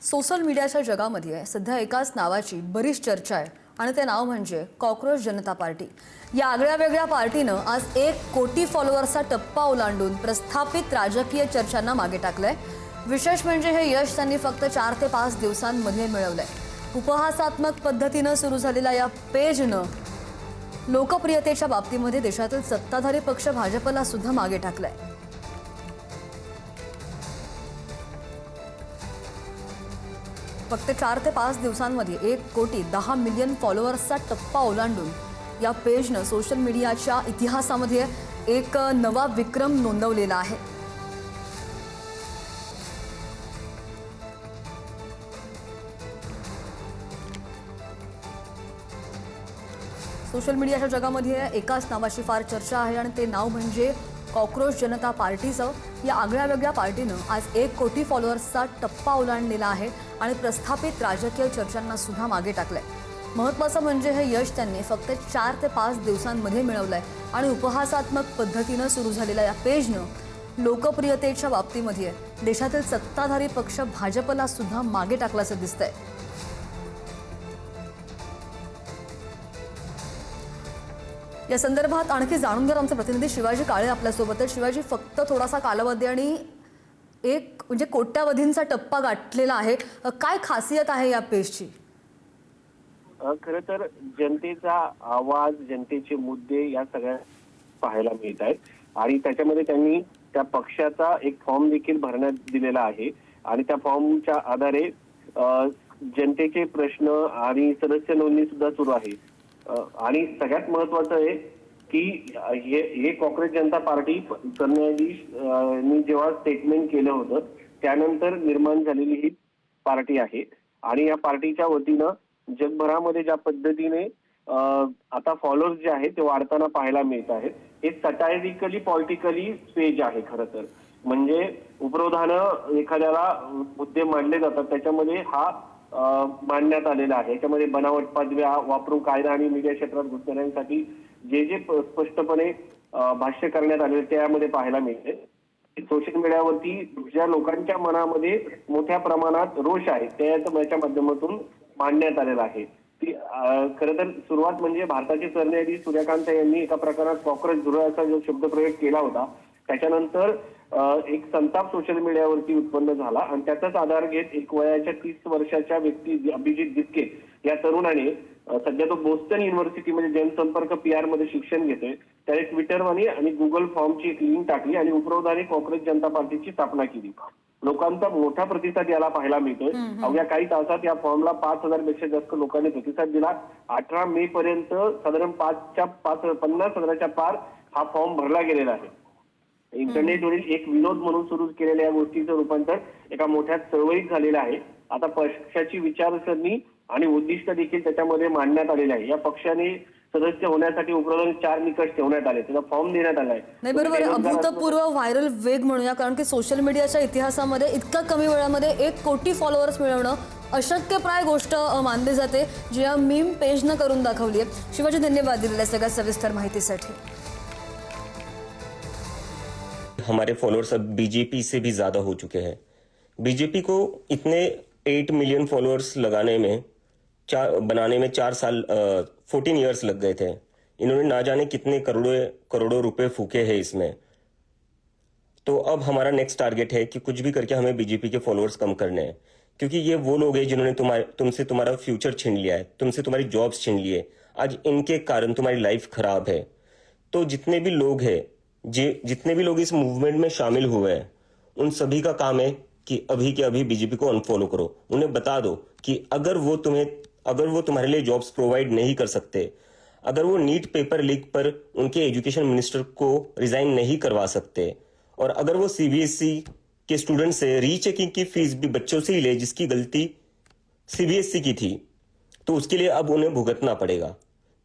Social मीडियाच्या जगामध्ये सध्या एकाच नावाची बरीच चर्चा आहे आणि ते नाव म्हणजे कॉक्रोच जनता पार्टी। या आगळ्या वेगळ्या पार्टीनं आज 1 कोटी फॉलोअर्सचा टप्पा ओलांडून प्रस्थापित राजकीय चर्चांना मागे टाकलंय। विशेष म्हणजे हे यश त्यांनी फक्त 4 ते 5 दिवसांमध्ये मिळवलंय। उपहासात्मक पद्धतीनं सुरू झालेल्या या पेजनं लोकप्रियतेच्या बाबतीमध्ये देशातील सत्ताधारी पक्ष भाजपला सुद्धा मागे टाकलंय। फक्त 4 ते 5 दिवसांमध्ये 1 कोटी 10 मिलियन फॉलोअर्सचा टप्पा ओलांडून या पेजनं सोशल मीडियाच्या इतिहासामध्ये एक नवा विक्रम नोंदवलेला आहे। सोशल मीडियाच्या जगामध्ये एकाच नावाची फार चर्चा आहे आणि ते नाव म्हणजे कॉक्रोच जनता पार्टीचं। या आगळ्या वेगळ्या पार्टीनं आज 1 कोटी फॉलोअर्सचा टप्पा ओलांडलेला आहे आणि प्रस्थापित राजकीय चर्चांना सुद्धा मागे टाकलंय। महत्त्वाचं म्हणजे हे यश त्यांनी फक्त 4 ते 5 दिवसांमध्ये मिळवलंय आणि उपहासात्मक पद्धतीनं सुरू झालेल्या या पेजनं लोकप्रियतेच्या बाबतीमध्ये देशातील सत्ताधारी पक्ष भाजपला सुद्धा मागे टाकल्याचं दिसतंय। या संदर्भात आणखी जाणून घेणार आमचे प्रतिनिधी शिवाजी काळे आपल्यासोबत आहेत। शिवाजी, फक्त थोडासा कालावधी आणि एक म्हणजे कोट्यावधींचा टप्पा गाठलेला आहे, काय खासियत आहे या पेजची? खरं तर जनतेचा आवाज, जनतेचे मुद्दे या सगळ्या पाहायला मिळत आहेत आणि त्याच्यामध्ये त्यांनी त्या पक्षाचा एक फॉर्म देखील भरण्यात दिलेला आहे आणि त्या फॉर्मच्या आधारे जनतेचे प्रश्न आणि सदस्य नोंदणी सुद्धा सुरू आहे। आणि सगळ्यात महत्वाचं आहे की हे कॉक्रोच जनता पार्टी सरन्यायाधीशांनी जेव्हा स्टेटमेंट केलं होतं त्यानंतर निर्माण झालेली ही पार्टी आहे आणि या पार्टीच्या वतीनं जगभरामध्ये ज्या पद्धतीने आता फॉलोअर्स जे आहेत ते वाढताना पाहायला मिळत आहेत। हे सटायरिकली पॉलिटिकली पेज आहे। खरं तर म्हणजे उपरोधानं एखाद्याला मुद्दे मांडले जातात त्याच्यामध्ये हा मांडण्यात आलेला आहे। याच्यामध्ये बनावट पदव्या वापरून कायदा आणि मीडिया क्षेत्रात घुसणाऱ्यांसाठी जे जे स्पष्टपणे भाष्य करण्यात आले त्यामध्ये पाहायला मिळते। सोशल मीडियावरती ज्या लोकांच्या मनामध्ये मोठ्या प्रमाणात रोष आहे त्याच्या माध्यमातून मांडण्यात आलेला आहे। ती खरं तर सुरुवात म्हणजे भारताचे सरन्यायाधीश सूर्यकांत यांनी एका प्रकारात कॉक्रोच धुराचा जो शब्दप्रयोग केला होता त्याच्यानंतर एक संताप सोशल मीडियावरती उत्पन्न झाला आणि त्याचाच आधार घेत एक वयाच्या 30 वर्षाच्या व्यक्ती अभिजित दिपके या तरुणाने सध्या तो बोस्टन युनिव्हर्सिटीमध्ये जनसंपर्क PR मध्ये शिक्षण घेतोय त्याने ट्विटरवर आणि गुगल फॉर्मची एक लिंक टाकली आणि उपरोधाने कॉक्रोच जनता पार्टीची स्थापना केली। लोकांचा मोठा प्रतिसाद याला पाहायला मिळतोय। अवघ्या काही तासात या फॉर्मला 5000 पेक्षा जास्त लोकांनी प्रतिसाद दिला। 18 मे पर्यंत साधारण 50,000च्या पार हा फॉर्म भरला गेलेला आहे। इंटरनेटवरील एक विनोद म्हणून सुरू केलेल्या या गोष्टीचं रूपांतर एका मोठ्या चळवळीत झालेलं आहे। आता पक्षाची विचारसरणी आणि उद्दिष्ट देखील त्याच्यामध्ये मांडण्यात आलेले आहे। या पक्षाने सदस्य होण्यासाठी उपरोधाने 4 निकष ठेवण्यात आले, त्याचा फॉर्म देण्यात आलाय। नाही बरोबर, अभूतपूर्व व्हायरल वेग म्हणूया, कारण की सोशल मीडियाच्या इतिहासामध्ये इतक्या कमी वेळामध्ये 1 कोटी फॉलोअर्स मिळवणं अशक्यप्राय गोष्ट मानली जाते, जी या मीम पेजनं करून दाखवली आहे। शिवाजी, धन्यवाद दिलेल्या सगळ्या सविस्तर माहितीसाठी। हमारे फॉलोअर्स अब बीजेपी से भी ज्यादा हो चुके हैं। बीजेपी को इतने 8 मिलियन फॉलोअर्स बनाने में 14 ईयर्स लग गए थे। इन्होंने ना जाने कितने करोड़ों रुपए फूके हैं इसमें। तो अब हमारा नेक्स्ट टारगेट है कि कुछ भी करके हमें बीजेपी के फॉलोअर्स कम करने हैं, क्योंकि ये वो लोग हैं जिन्होंने तुमसे तुम्हारा फ्यूचर छीन लिया है, तुमसे तुम्हारी जॉब्स छीन लिए। आज इनके कारण तुम्हारी लाइफ खराब है। तो जितने भी लोग हैं, जितने भी लोग इस मूवमेंट में शामिल हुए हैं, उन सभी का काम है कि अभी के अभी बीजेपी को अनफॉलो करो। उन्हें बता दो कि अगर वो तुम्हारे लिए जॉब्स प्रोवाइड नहीं कर सकते, अगर वो नीट पेपर लीक पर उनके एजुकेशन मिनिस्टर को रिजाइन नहीं करवा सकते, और अगर वो CBSE के स्टूडेंट से रीचेकिंग की फीस भी बच्चों से ही ले जिसकी गलती CBSE की थी, तो उसके लिए अब उन्हें भुगतना पड़ेगा।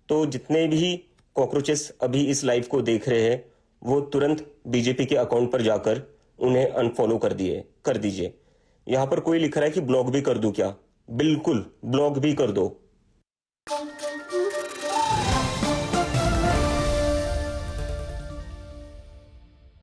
तो जितने भी कॉकरोचेस अभी इस लाइव को देख रहे हैं वो तुरंत बीजेपी के अकाउंट पर जाकर उन्हें अनफॉलो कर दीजिए। यहां पर कोई लिख रहा है कि ब्लॉक भी कर दूं क्या? बिल्कुल ब्लॉक भी कर दो।